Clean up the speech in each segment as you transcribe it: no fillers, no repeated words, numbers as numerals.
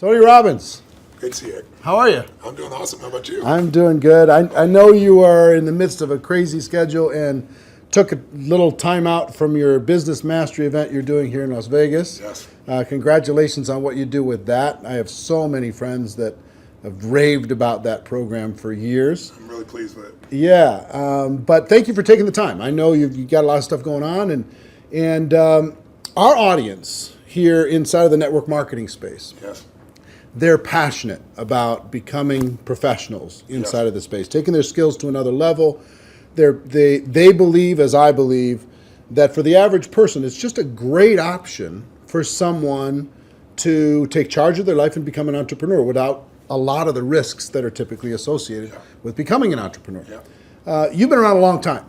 Tony Robbins, Great to see you. how are you? I'm doing awesome. How about you? I'm doing good. I know you are in the midst of a crazy schedule and took a little time out from your business mastery event you're doing here in Las Vegas. Yes. Congratulations on what you do with that. I have so many friends that have raved about that program for years. I'm really pleased with it. Yeah, but thank you for taking the time. I know you've got a lot of stuff going on, and our audience here inside of the network marketing space, Yes. they're passionate about becoming professionals inside of the space, taking their skills to another level. They believe, as I believe, that for the average person, it's just a great option for someone to take charge of their life and become an entrepreneur without a lot of the risks that are typically associated with becoming an entrepreneur. You've been around a long time.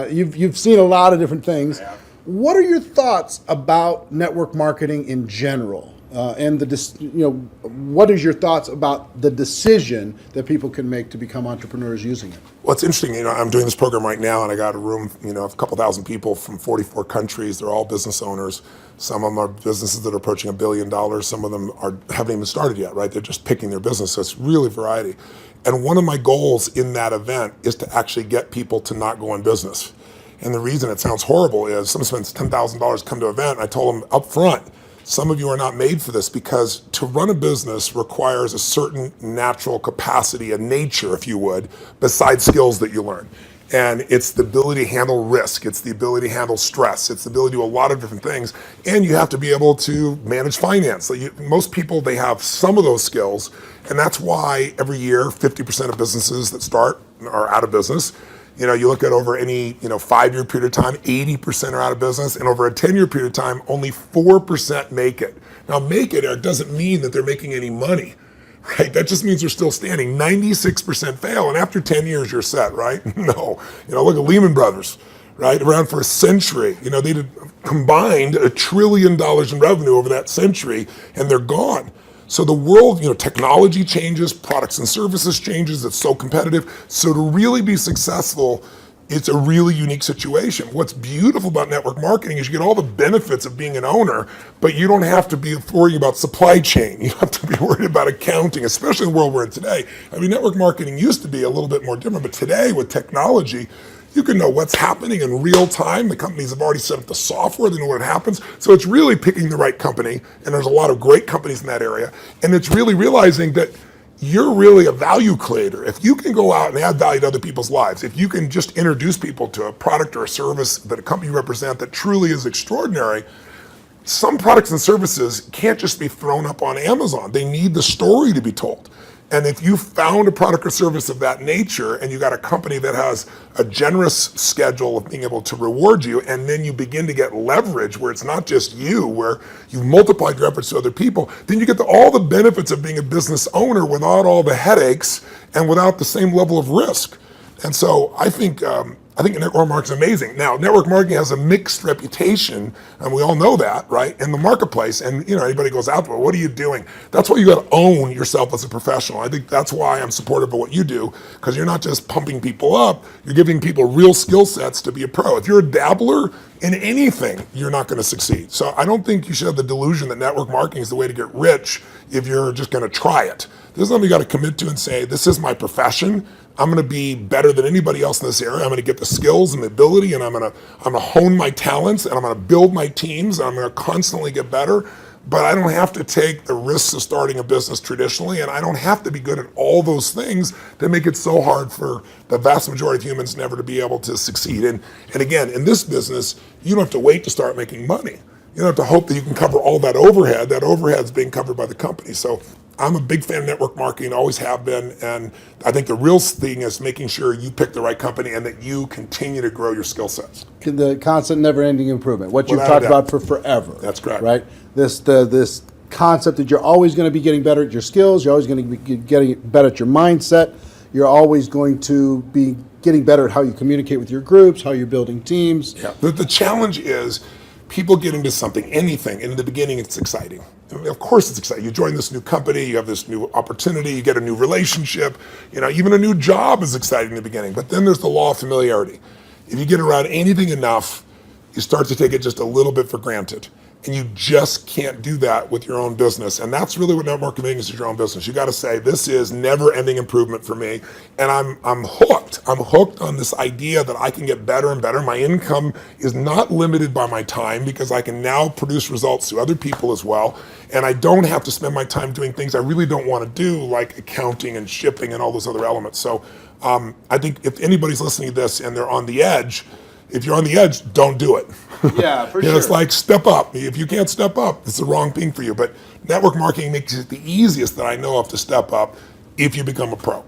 You've seen a lot of different things. What are your thoughts about network marketing in general? What is your thoughts about the decision that people can make to become entrepreneurs using it? Well, it's interesting. I'm doing this program right now, and I got a room, of a couple thousand people from 44 countries. They're all business owners. Some of them are businesses that are approaching $1 billion. Some of them haven't even started yet, right? They're just picking their business. So it's really variety. And one of my goals in that event is to actually get people to not go in business. And the reason it sounds horrible is someone spends $10,000 come to an event, and I told them up front, some of you are not made for this, because to run a business requires a certain natural capacity, a nature, if you would, besides skills that you learn. And it's the ability to handle risk. It's the ability to handle stress. It's the ability to do a lot of different things. And you have to be able to manage finance. So most people, they have some of those skills. And that's why every year, 50% of businesses that start are out of business. You look at over any 5-year period of time, 80% are out of business, and over a 10-year period of time, only 4% make it. Now, make it, Eric, doesn't mean that they're making any money, right? That just means they're still standing. 96% fail, and after 10 years, you're set, right? No. Look at Lehman Brothers, right? Around for a century. They did combined $1 trillion in revenue over that century, and they're gone. So the world, technology changes, products and services changes, it's so competitive. So to really be successful, it's a really unique situation. What's beautiful about network marketing is you get all the benefits of being an owner, but you don't have to be worrying about supply chain. You don't have to be worried about accounting, especially in the world we're in today. Network marketing used to be a little bit more different, but today with technology, you can know what's happening in real time. The companies have already set up the software, they know what happens. So it's really picking the right company, and there's a lot of great companies in that area. And it's really realizing that you're really a value creator. If you can go out and add value to other people's lives, if you can just introduce people to a product or a service that a company you represent that truly is extraordinary, some products and services can't just be thrown up on Amazon. They need the story to be told. And if you found a product or service of that nature, and you got a company that has a generous schedule of being able to reward you, and then you begin to get leverage where it's not just you, where you've multiplied your efforts to other people, then you get all the benefits of being a business owner without all the headaches and without the same level of risk. And so I think network marketing is amazing. Now, network marketing has a mixed reputation, and we all know that, right, in the marketplace. And anybody goes out, well, what are you doing? That's why you got to own yourself as a professional. I think that's why I'm supportive of what you do, because you're not just pumping people up, you're giving people real skill sets to be a pro. If you're a dabbler in anything, you're not going to succeed. So I don't think you should have the delusion that network marketing is the way to get rich if you're just going to try it. This is something you got to commit to and say, this is my profession. I'm going to be better than anybody else in this area. I'm going to get the skills and the ability, and I'm going to hone my talents, and I'm going to build my teams, and I'm going to constantly get better. But I don't have to take the risks of starting a business traditionally, and I don't have to be good at all those things that make it so hard for the vast majority of humans never to be able to succeed. And again, in this business, you don't have to wait to start making money. You don't have to hope that you can cover all that overhead. That overhead's being covered by the company. So I'm a big fan of network marketing, always have been, and I think the real thing is making sure you pick the right company and that you continue to grow your skill sets. The constant, never-ending improvement, what you've talked about for forever. That's correct. Right? This concept that you're always going to be getting better at your skills, you're always going to be getting better at your mindset, you're always going to be getting better at how you communicate with your groups, how you're building teams. Yeah. The challenge is people get into something, anything, and in the beginning it's exciting. Of course it's exciting. You join this new company, you have this new opportunity, you get a new relationship, even a new job is exciting in the beginning, but then there's the law of familiarity. If you get around anything enough, you start to take it just a little bit for granted. And you just can't do that with your own business. And that's really what network marketing is your own business. You got to say, this is never-ending improvement for me. And I'm hooked. I'm hooked on this idea that I can get better and better. My income is not limited by my time because I can now produce results to other people as well. And I don't have to spend my time doing things I really don't want to do, like accounting and shipping and all those other elements. So I think if anybody's listening to this and they're on the edge, if you're on the edge, don't do it. Yeah, for sure. It's like step up. If you can't step up, it's the wrong thing for you. But network marketing makes it the easiest that I know of to step up if you become a pro.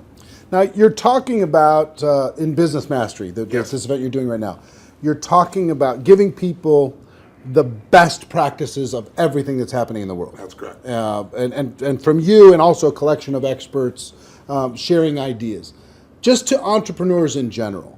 Now, you're talking about, in Business Mastery, this event you're doing right now, you're talking about giving people the best practices of everything that's happening in the world. That's correct. And from you, and also a collection of experts sharing ideas. Just to entrepreneurs in general.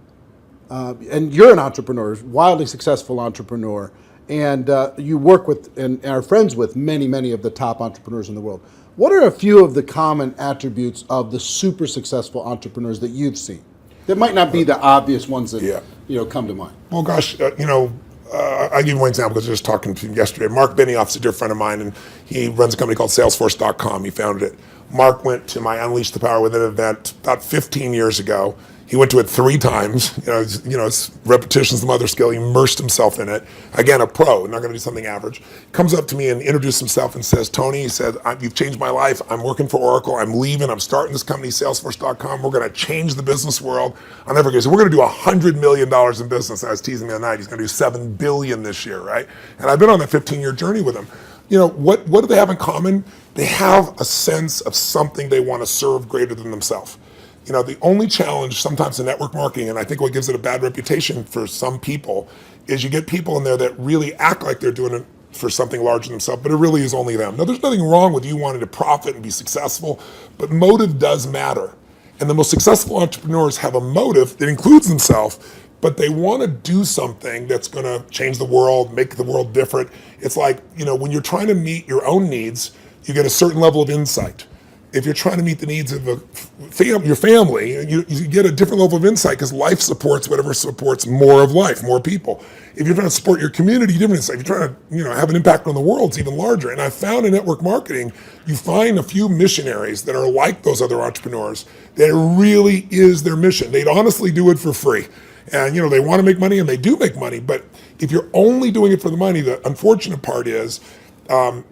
And you're an entrepreneur, wildly successful entrepreneur, and you work with and are friends with many of the top entrepreneurs in the world. What are a few of the common attributes of the super successful entrepreneurs that you've seen? That might not be the obvious ones that come to mind. Well, gosh, I'll give you one example because I was just talking to him yesterday. Mark Benioff's a dear friend of mine, and he runs a company called Salesforce.com. He founded it. Mark went to my Unleash the Power Within event about 15 years ago. He went to it 3 times. It's repetition's the mother skill. He immersed himself in it. Again, a pro, not going to do something average. Comes up to me and introduces himself and says, Tony, he said, you've changed my life. I'm working for Oracle. I'm leaving. I'm starting this company, Salesforce.com. We're going to change the business world. I'll never forget. So we're going to do $100 million in business. I was teasing the other night. He's going to do $7 billion this year, right? And I've been on that 15-year journey with him. What do they have in common? They have a sense of something they want to serve greater than themselves. The only challenge sometimes in network marketing, and I think what gives it a bad reputation for some people, is you get people in there that really act like they're doing it for something larger than themselves, but it really is only them. Now, there's nothing wrong with you wanting to profit and be successful, but motive does matter. And the most successful entrepreneurs have a motive that includes themselves, but they want to do something that's going to change the world, make the world different. It's like, when you're trying to meet your own needs, you get a certain level of insight. If you're trying to meet the needs of your family, you get a different level of insight because life supports whatever supports more of life, more people. If you're trying to support your community, different insight. If you're trying to have an impact on the world, it's even larger. And I found in network marketing, you find a few missionaries that are like those other entrepreneurs that it really is their mission. They'd honestly do it for free. And they want to make money, and they do make money. But if you're only doing it for the money, the unfortunate part is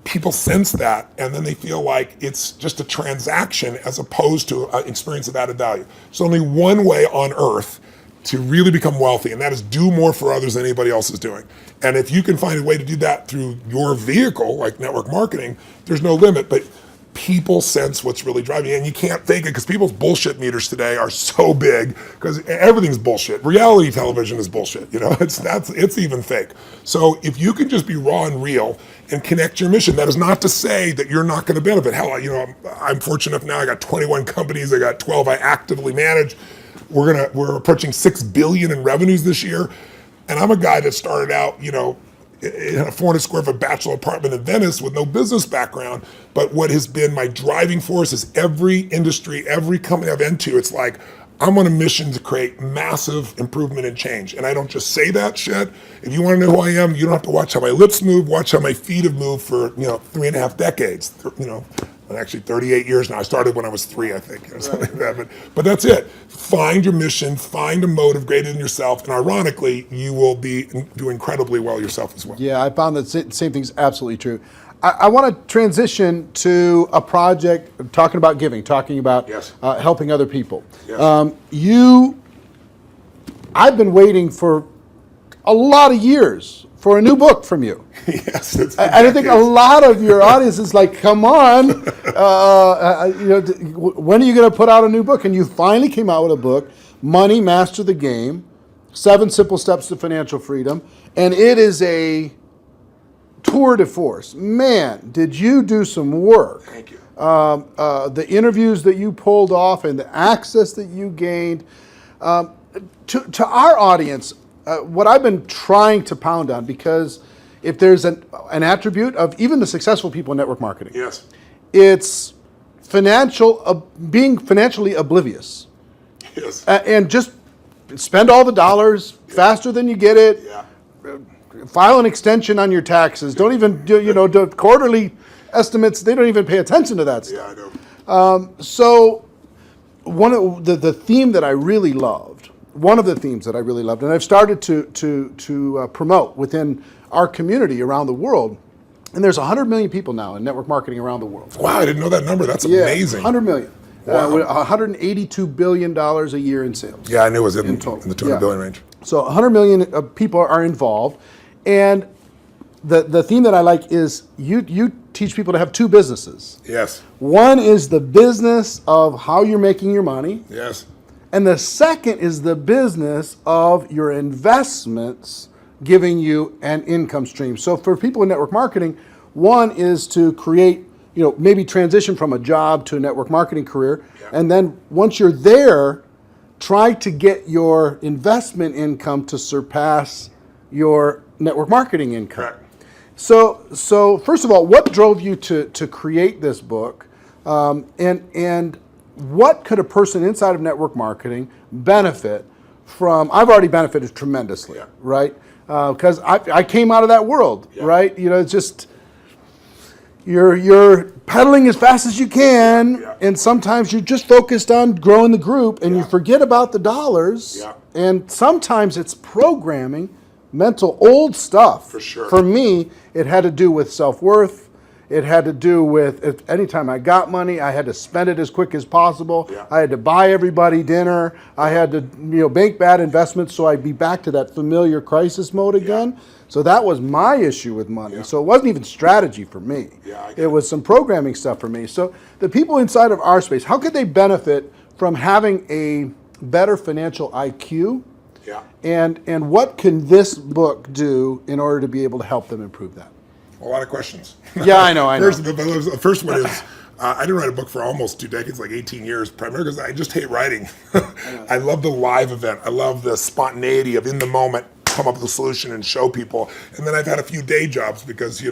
people sense that, and then they feel like it's just a transaction as opposed to an experience of added value. There's only one way on earth to really become wealthy, and that is do more for others than anybody else is doing. And if you can find a way to do that through your vehicle, like network marketing, there's no limit. But people sense what's really driving you, and you can't fake it because people's bullshit meters today are so big because everything's bullshit. Reality television is bullshit. It's even fake. So if you can just be raw and real and connect your mission, that is not to say that you're not going to benefit. Hell, I'm fortunate enough now. I got 21 companies. I got 12 I actively manage. We're approaching $6 billion in revenues this year, and I'm a guy that started out, in a 400 square foot bachelor apartment in Venice with no business background. But what has been my driving force is every industry, every company I've been to, it's like, I'm on a mission to create massive improvement and change. And I don't just say that shit. If you want to know who I am, you don't have to watch how my lips move, watch how my feet have moved for, 3.5 decades, actually 38 years now. I started when I was 3, I think, something like that. But that's it. Find your mission, find a motive greater than yourself, and ironically, you will do incredibly well yourself as well. Yeah, I found that same thing's absolutely true. I want to transition to a project talking about giving, talking about helping other people. Yes. I've been waiting for a lot of years for a new book from you. Yes, I think a lot of your audience is like, come on, when are you going to put out a new book? And you finally came out with a book, Money, Master the Game, 7 Simple Steps to Financial Freedom. And it is a tour de force. Man, did you do some work. Thank you. The interviews that you pulled off and the access that you gained. To our audience, what I've been trying to pound on, because if there's an attribute of even the successful people in network marketing, yes, it's being financially oblivious. Yes. And just spend all the dollars faster than you get it. Yeah. file an extension on your taxes. Don't even do, do quarterly estimates. They don't even pay attention to that stuff. Yeah, I know. So one of the theme that I really loved, one of the themes that I really loved, and I've started to promote within our community around the world, and there's 100 million people now in network marketing around the world. Wow, I didn't know that number. That's amazing. 100 million. Wow. $182 billion a year in sales. Yeah, I knew it was in total. the 200 billion range. So 100 million people are involved, and the theme that I like is you teach people to have two businesses. Yes. One is the business of how you're making your money. Yes. And the second is the business of your investments giving you an income stream. So for people in network marketing, one is to create, maybe transition from a job to a network marketing career. Yeah. And then once you're there, try to get your investment income to surpass your network marketing income. Correct. So first of all, what drove you to create this book? And what could a person inside of network marketing benefit from? I've already benefited tremendously, Yeah. right? Because I came out of that world, Yeah. right? It's just you're pedaling as fast as you can, Yeah. and sometimes you're just focused on growing the group, and you forget about the dollars. Yeah. And sometimes it's programming, mental old stuff. For sure. For me, it had to do with self-worth. It had to do with anytime I got money, I had to spend it as quick as possible. Yeah. I had to buy everybody dinner. I had to make bad investments so I'd be back to that familiar crisis mode again. So that was my issue with money. Yeah. So it wasn't even strategy for me. Yeah, I get it was some programming stuff for me. So the people inside of our space, how could they benefit from having a better financial IQ? Yeah. And what can this book do in order to be able to help them improve that? A lot of questions. Yeah, I know. The first one is, I didn't write a book for almost 2 decades, like 18 years, primarily because I just hate writing. I love the live event. I love the spontaneity of in the moment, come up with a solution and show people. And then I've had a few day jobs because,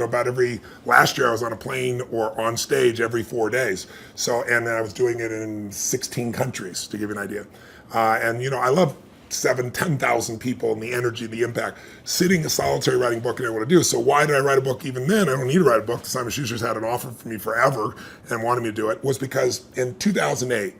last year I was on a plane or on stage every 4 days. And then I was doing it in 16 countries, to give you an idea. I love 10,000 people and the energy, the impact. Sitting a solitary writing book, I didn't want to do. So why did I write a book even then? I don't need to write a book. Simon Schuster's had an offer for me forever and wanted me to do it. Was because in 2008,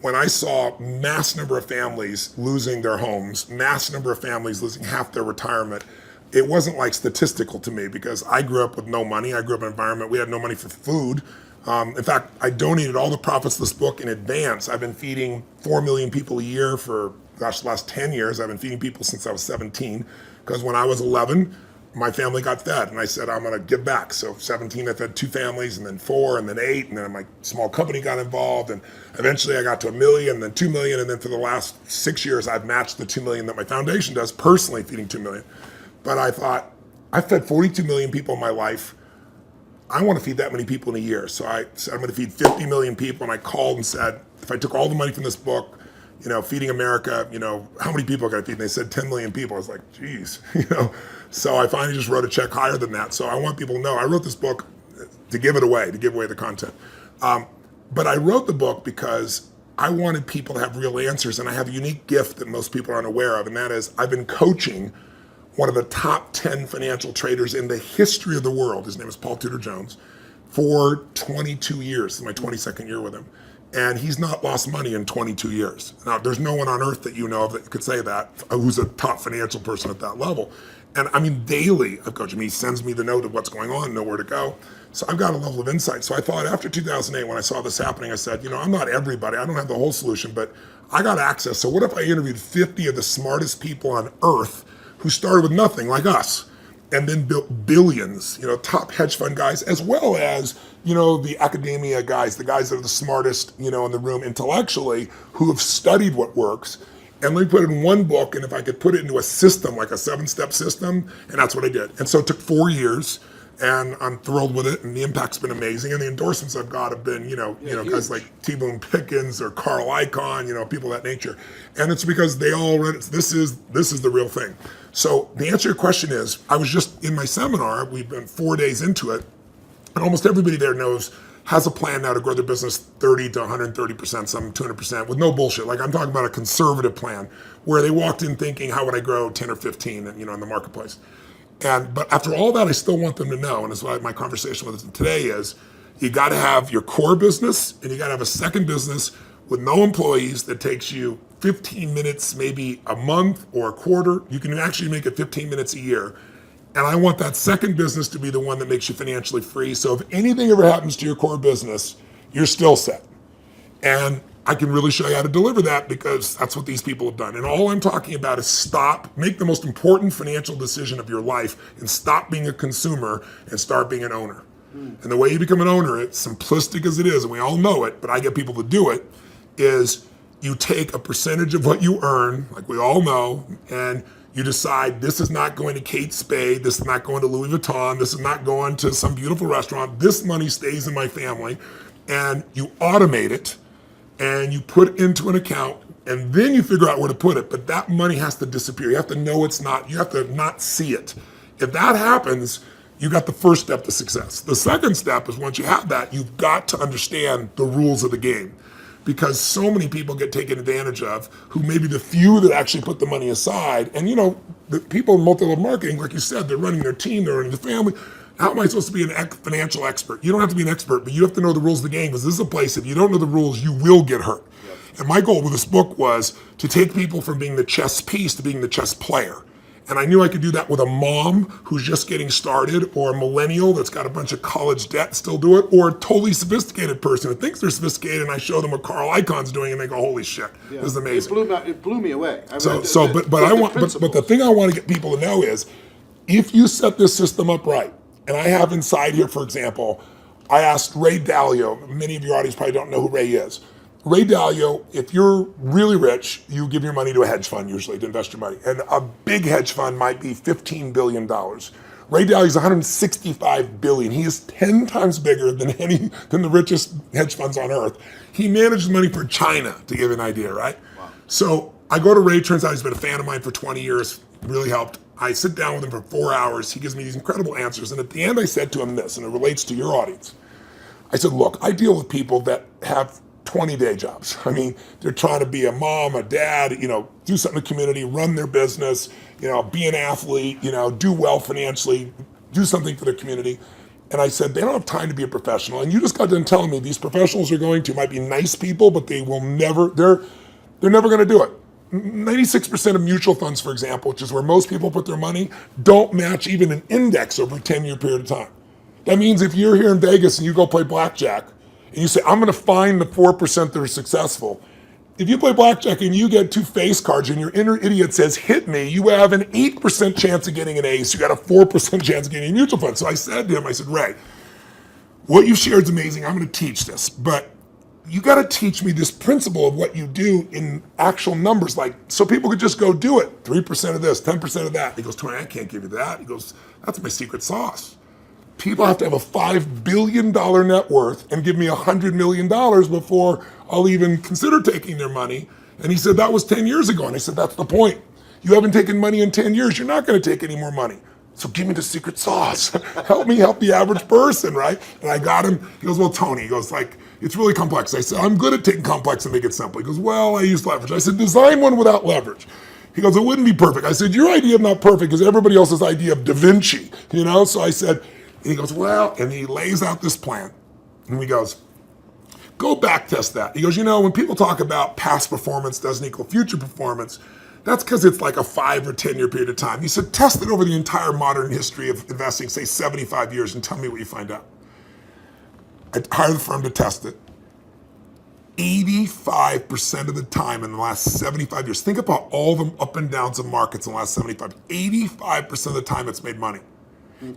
when I saw mass number of families losing their homes, mass number of families losing half their retirement, it wasn't like statistical to me because I grew up with no money. I grew up in an environment, we had no money for food. In fact, I donated all the profits of this book in advance. I've been feeding 4 million people a year for the last 10 years. I've been feeding people since I was 17, because when I was 11, my family got fed, and I said, I'm gonna give back. So 17, I fed 2 families, and then 4, and then 8, and then my small company got involved, and eventually I got to 1 million, and then 2 million, and then for the last 6 years, I've matched the 2 million that my foundation does, personally feeding 2 million. But I thought, I fed 42 million people in my life. I want to feed that many people in a year. So I said, I'm going to feed 50 million people. And I called and said, if I took all the money from this book, Feeding America, how many people can I feed? And they said 10 million people. I was like, geez, So I finally just wrote a check higher than that. So I want people to know, I wrote this book to give it away, to give away the content. But I wrote the book because I wanted people to have real answers. And I have a unique gift that most people aren't aware of. And that is, I've been coaching one of the top 10 financial traders in the history of the world. His name is Paul Tudor Jones, for 22 years. This is my 22nd year with him. And he's not lost money in 22 years. Now, there's no one on earth that you know of that could say that, who's a top financial person at that level. And I mean, daily, I've coached him. He sends me the note of what's going on, know where to go. So I've got a level of insight. So I thought after 2008, when I saw this happening, I said, I'm not everybody. I don't have the whole solution, but I got access. So what if I interviewed 50 of the smartest people on earth who started with nothing, like us, and then built billions, top hedge fund guys, as well as, the academia guys, the guys that are the smartest, in the room intellectually, who have studied what works. And let me put it in one book, and if I could put it into a system, like a 7-step system, and that's what I did. And so it took 4 years, and I'm thrilled with it, and the impact's been amazing. And the endorsements I've got have been, guys like T. Boone Pickens or Carl Icahn, people of that nature. And it's because they all read it. This is the real thing. So the answer to your question is, I was just in my seminar, we've been 4 days into it, and almost everybody there has a plan now to grow their business 30 to 130%, some 200%, with no bullshit. Like, I'm talking about a conservative plan where they walked in thinking, how would I grow 10 or 15, in the marketplace? But after all that, I still want them to know, and that's why my conversation with them today is, you got to have your core business, and you got to have a second business with no employees that takes you 15 minutes, maybe a month or a quarter. You can actually make it 15 minutes a year. And I want that second business to be the one that makes you financially free. So if anything ever happens to your core business, you're still set. And I can really show you how to deliver that, because that's what these people have done. And all I'm talking about is make the most important financial decision of your life, and stop being a consumer and start being an owner. And the way you become an owner, it's simplistic as it is, and we all know it, but I get people to do it, is you take a percentage of what you earn, like we all know, and you decide, this is not going to Kate Spade, this is not going to Louis Vuitton, this is not going to some beautiful restaurant, this money stays in my family, and you automate it, and you put it into an account, and then you figure out where to put it, but that money has to disappear. You have to know you have to not see it. If that happens, you got the first step to success. The second step is, once you have that, you've got to understand the rules of the game, because so many people get taken advantage of, who may be the few that actually put the money aside. And the people in multi-level marketing, like you said, they're running their team, they're running their family. How am I supposed to be a financial expert? You don't have to be an expert, but you have to know the rules of the game, because this is a place, if you don't know the rules, you will get hurt. Yep. And my goal with this book was to take people from being the chess piece to being the chess player. And I knew I could do that with a mom who's just getting started, or a millennial that's got a bunch of college debt, still do it, or a totally sophisticated person who thinks they're sophisticated, and I show them what Carl Icahn's doing, and they go, holy shit, this is amazing. It blew me away. But the thing I want to get people to know is, if you set this system up right, and I have inside here, for example, I asked Ray Dalio, many of your audience probably don't know who Ray is. Ray Dalio, if you're really rich, you give your money to a hedge fund usually to invest your money. And a big hedge fund might be $15 billion. Ray Dalio's $165 billion. He is 10 times bigger than the richest hedge funds on earth. He manages money for China, to give you an idea, right? Wow. So I go to Ray, turns out he's been a fan of mine for 20 years, really helped. I sit down with him for 4 hours. He gives me these incredible answers. And at the end, I said to him this, and it relates to your audience. I said, look, I deal with people that have 20-day jobs. I mean, they're trying to be a mom, a dad, do something in the community, run their business, be an athlete, do well financially, do something for their community. And I said, they don't have time to be a professional. And you just got done telling me these professionals might be nice people, but they're never going to do it. 96% of mutual funds, for example, which is where most people put their money, don't match even an index over a 10-year period of time. That means if you're here in Vegas and you go play blackjack, and you say, I'm going to find the 4% that are successful. If you play blackjack and you get 2 face cards and your inner idiot says, hit me, you have an 8% chance of getting an ace. You got a 4% chance of getting a mutual fund. So I said to him, Ray, what you shared is amazing. I'm going to teach this, but you got to teach me this principle of what you do in actual numbers, so people could just go do it. 3% of this, 10% of that. He goes, Tony, I can't give you that. He goes, that's my secret sauce. People have to have a $5 billion net worth and give me $100 million before I'll even consider taking their money. And he said, that was 10 years ago. And I said, that's the point. You haven't taken money in 10 years. You're not going to take any more money. So give me the secret sauce. Help me help the average person, right? And I got him. He goes, well, Tony, he goes, it's really complex. I said, I'm good at taking complex and make it simple. He goes, well, I use leverage. I said, design one without leverage. He goes, it wouldn't be perfect. I said, your idea of not perfect is everybody else's idea of Da Vinci, So I said, and he goes, well, and he lays out this plan. And he goes, go back test that. He goes, when people talk about past performance doesn't equal future performance, that's because it's like a 5 or 10 year period of time. He said, test it over the entire modern history of investing, say 75 years, and tell me what you find out. I hired the firm to test it. 85% of the time in the last 75 years, think about all the up and downs of markets in the last 85% of the time it's made money.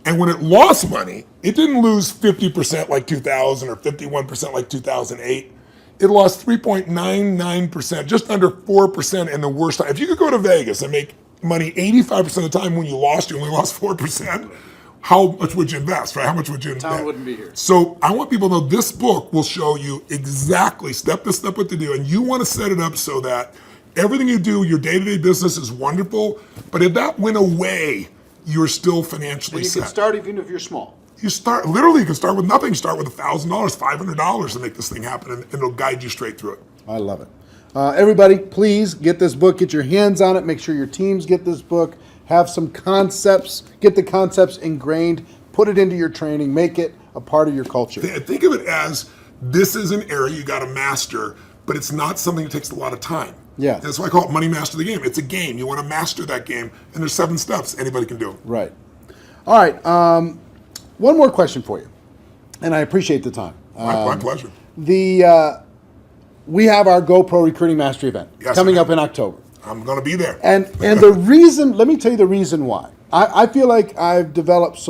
And when it lost money, it didn't lose 50% like 2000 or 51% like 2008. It lost 3.99%, just under 4% in the worst time. If you could go to Vegas and make money 85% of the time, when you only lost 4%, how much would you invest, right? How much would you invest? Town wouldn't be here. So I want people to know this book will show you exactly step by step what to do. And you want to set it up so that everything you do, your day-to-day business is wonderful. But if that went away, you're still financially set. You can start even if you're small. You can start with nothing. Start with $1,000, $500 to make this thing happen, and it'll guide you straight through it. I love it. Everybody, please get this book. Get your hands on it. Make sure your teams get this book. have some concepts, get the concepts ingrained, put it into your training, make it a part of your culture. Think of it as this is an area you got to master, but it's not something that takes a lot of time. Yeah. That's why I call it money master the game. It's a game. You want to master that game, and there's 7 steps anybody can do. Right. All right. One more question for you, and I appreciate the time. My pleasure. We have our GoPro Recruiting Mastery event coming up in October. I'm going to be there. And the reason, let me tell you the reason why. I feel like I've developed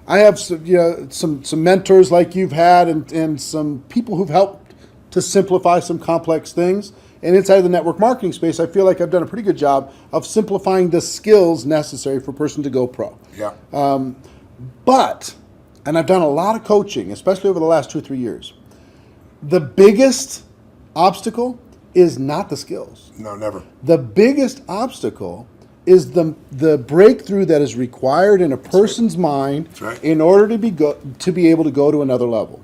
I have some mentors like you've had and some people who've helped to simplify some complex things. And inside of the network marketing space, I feel like I've done a pretty good job of simplifying the skills necessary for a person to go pro. Yeah. And I've done a lot of coaching, especially over the last 2 or 3 years. The biggest obstacle is not the skills. No, never. The biggest obstacle is the breakthrough that is required in a person's mind in order to be able to go to another level.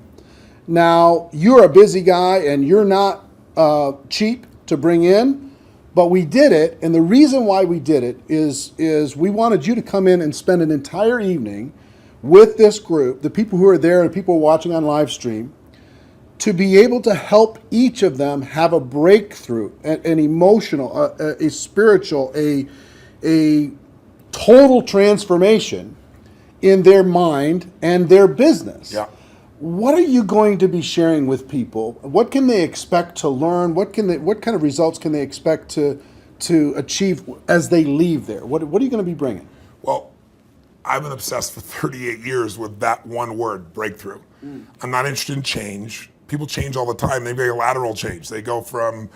Now, you're a busy guy and you're not cheap to bring in, but we did it, and the reason why we did it is we wanted you to come in and spend an entire evening with this group, the people who are there and people watching on live stream, to be able to help each of them have a breakthrough, an emotional, a spiritual, a total transformation in their mind and their business. Yeah. What are you going to be sharing with people? What can they expect to learn? What kind of results can they expect to achieve as they leave there? What are you going to be bringing? Well, I've been obsessed for 38 years with that one word, breakthrough. I'm not interested in change. People change all the time. They make a lateral change. They go from,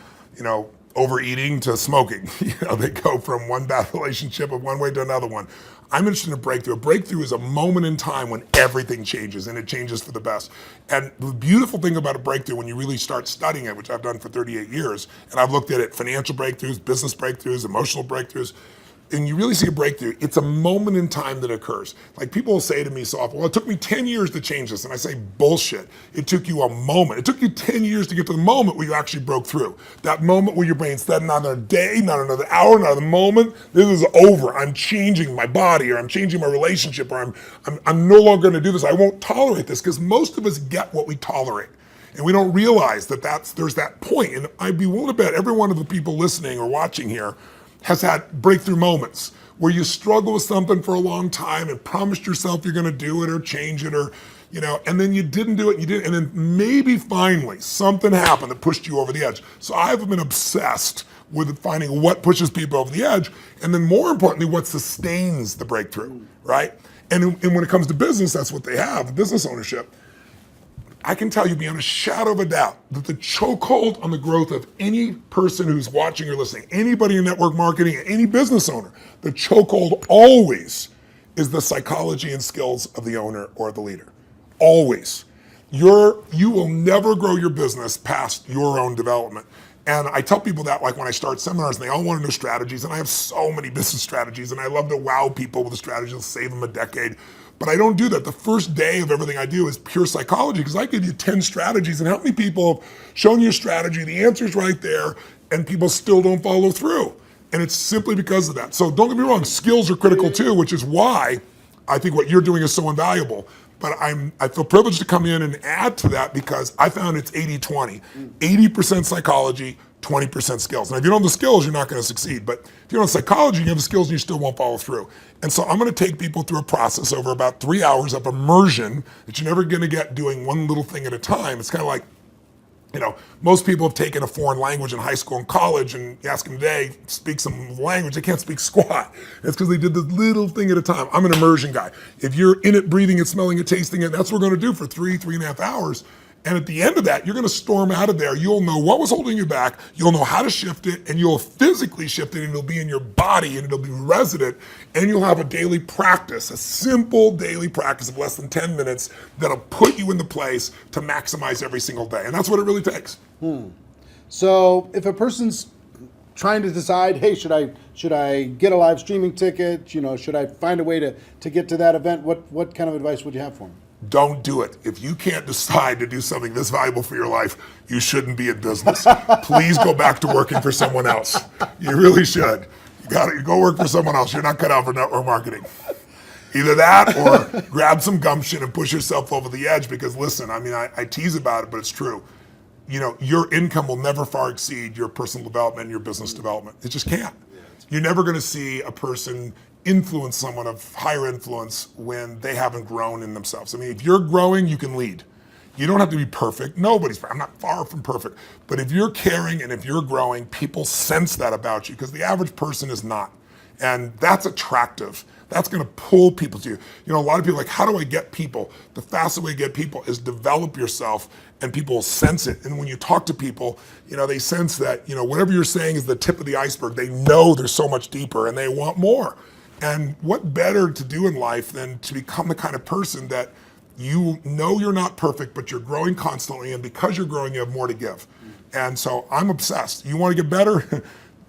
overeating to smoking. They go from one bad relationship of one way to another one. I'm interested in a breakthrough. A breakthrough is a moment in time when everything changes, and it changes for the best. And the beautiful thing about a breakthrough, when you really start studying it, which I've done for 38 years, and I've looked at it, financial breakthroughs, business breakthroughs, emotional breakthroughs, and you really see a breakthrough, it's a moment in time that occurs. Like people will say to me so often, well, it took me 10 years to change this. And I say, bullshit. It took you a moment. It took you 10 years to get to the moment where you actually broke through. That moment where your brain said, not another day, not another hour, not another moment. This is over. I'm changing my body, or I'm changing my relationship, or I'm no longer going to do this. I won't tolerate this, because most of us get what we tolerate. And we don't realize that there's that point. And I'd be willing to bet every one of the people listening or watching here has had breakthrough moments where you struggle with something for a long time and promised yourself you're going to do it or change it, or, and then you didn't do it, and then maybe finally something happened that pushed you over the edge. So I've been obsessed with finding what pushes people over the edge, and then more importantly, what sustains the breakthrough, right? And when it comes to business, that's what they have, business ownership. I can tell you beyond a shadow of a doubt that the chokehold on the growth of any person who's watching or listening, anybody in network marketing, any business owner, the chokehold always is the psychology and skills of the owner or the leader. Always. You will never grow your business past your own development. And I tell people that, like when I start seminars, and they all want to know strategies, and I have so many business strategies, and I love to wow people with the strategies, that'll save them a decade. But I don't do that. The first day of everything I do is pure psychology, because I give you 10 strategies, and how many people have shown you a strategy, the answer's right there, and people still don't follow through. And it's simply because of that. So don't get me wrong, skills are critical too, which is why I think what you're doing is so invaluable. But I feel privileged to come in and add to that, because I found it's 80-20. 80% psychology, 20% skills. Now, if you don't have the skills, you're not going to succeed. But if you don't have psychology, you have the skills, and you still won't follow through. And so I'm going to take people through a process over about 3 hours of immersion that you're never going to get doing one little thing at a time. It's kind of like, most people have taken a foreign language in high school and college, and you ask them today, speak some language, they can't speak squat. It's because they did this little thing at a time. I'm an immersion guy. If you're in it, breathing it, smelling it, tasting it, that's what we're going to do for 3.5 hours. And at the end of that, you're going to storm out of there. You'll know what was holding you back. You'll know how to shift it, and you'll physically shift it, and it'll be in your body, and it'll be resident, and you'll have a daily practice, a simple daily practice of less than 10 minutes that'll put you in the place to maximize every single day. And that's what it really takes. So if a person's trying to decide, hey, should I get a live streaming ticket? Should I find a way to get to that event? What kind of advice would you have for them? Don't do it. If you can't decide to do something this valuable for your life, you shouldn't be in business. Please go back to working for someone else. You really should. You Got it. Go work for someone else. You're not cut out for network marketing. Either that or grab some gumption and push yourself over the edge, because listen, I mean, I tease about it, but it's true. You know, your income will never far exceed your personal development and your business development. It just can't. You're never going to see a person influence someone of higher influence when they haven't grown in themselves. I mean, if you're growing, you can lead. You don't have to be perfect. I'm not far from perfect. But if you're caring and if you're growing, people sense that about you, because the average person is not. And that's attractive. That's going to pull people to you. You know, a lot of people are like, how do I get people? The fastest way to get people is develop yourself, and people will sense it. And when you talk to people, you know, they sense that, you know, whatever you're saying is the tip of the iceberg. They know there's so much deeper and they want more. And what better to do in life than to become the kind of person that you know you're not perfect, but you're growing constantly. And because you're growing, you have more to give. And so I'm obsessed. You want to get better?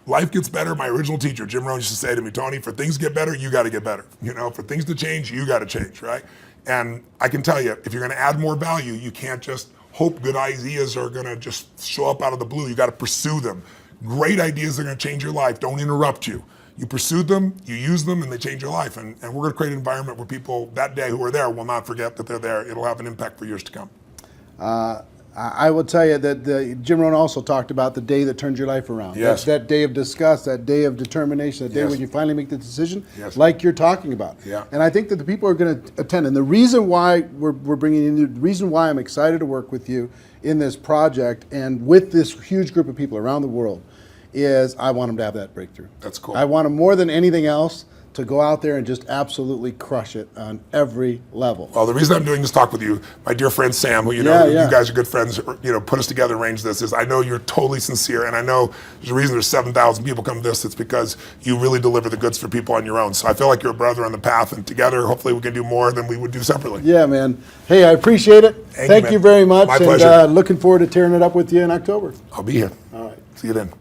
Life gets better. My original teacher, Jim Rohn, used to say to me, Tony, for things to get better, you got to get better. You know, for things to change, you got to change, right? And I can tell you, if you're going to add more value, you can't just hope good ideas are going to just show up out of the blue. You got to pursue them. Great ideas are going to change your life. Don't interrupt you. You pursue them, you use them, and they change your life. And we're going to create an environment where people that day who are there will not forget that they're there. It'll have an impact for years to come. I will tell you that Jim Rohn also talked about the day that turns your life around. Yes. That day of disgust, that day of determination, that day Yes. when you finally make the decision, Yes. like you're talking about. Yeah. And I think that the people are going to attend. And the reason why we're bringing in you, the reason why I'm excited to work with you in this project and with this huge group of people around the world is I want them to have that breakthrough. That's cool. I want them more than anything else to go out there and just absolutely crush it on every level. Well, the reason I'm doing this talk with you, my dear friend Sam, who you know, you guys are good friends, you know, put us together and arranged this, is I know you're totally sincere, and I know there's a reason there's 7,000 people come to this. It's because you really deliver the goods for people on your own. So I feel like you're a brother on the path, and together, hopefully we can do more than we would do separately. Yeah, man. Hey, I appreciate it. Thank man. you very much. My and pleasure. looking forward to tearing it up with you in October. I'll be here. All right. See you then.